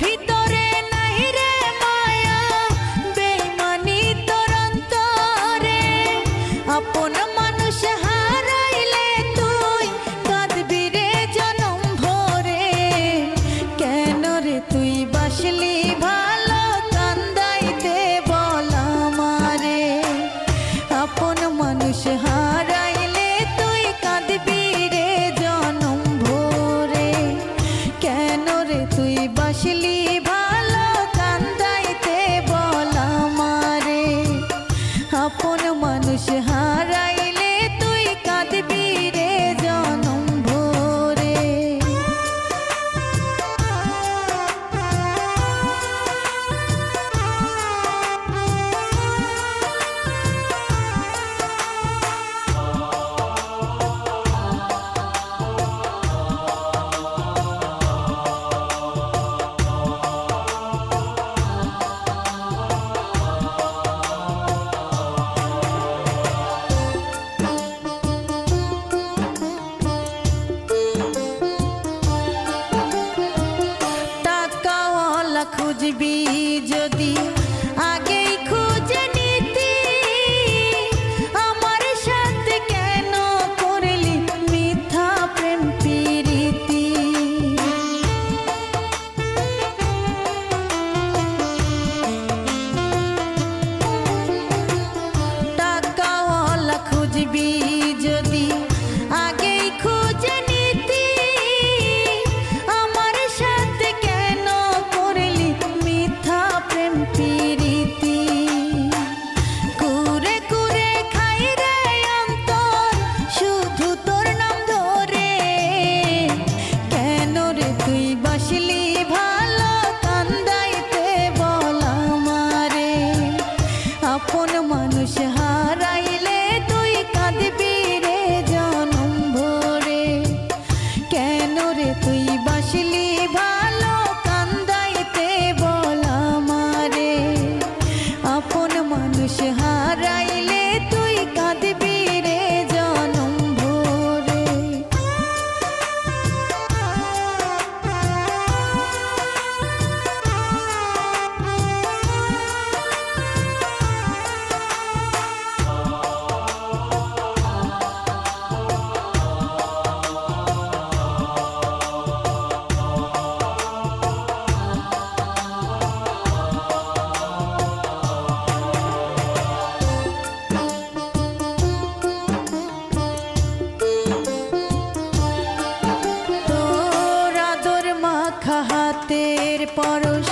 ভিতরে নাই রে মায়া বেইমানি তোর অন্তরে আপন মানুষ হারাইলে তুই কাঁদবি রে জনম ভরে কেন রে তুই বাসলি ভালো কান্দাইতে বল আমারে আপন মানুষ হারাইলে তুই কাঁদবি রে জনম ভরে কেন রে তুই বাসলি ভালো কান্দাইতে বল আমারে আপন মানুষ হারাইলে তুই কাঁদবি রে জনম ভরে। খুঁজবি যদি আগেই খুঁজে নিতি আমার সাথে কেন করলি মিথ্যা প্রেম প্রীতি টাকাওয়ালা খুঁজবি যদি আগেই খুঁজে নিতি আমার সাথে কেন করলি মিথ্যা প্রেম প্রীতি কুরে কুরে খাই রে অন্তর শুধু তোর নাম ধরে কেন রে তুই বাসলি ভালো কান্দাইতে বল আমারে আপন মানুষ হারাইলে তুই কাঁদবি রে জনম ভরে কেন রে তুই বাসলি ভালো কান্দাইতে বল আমারে আপন মানুষ হারাইলে তুই কাঁদবি রে জনম ভরে। তোর আদর মাখা হাতের পরশ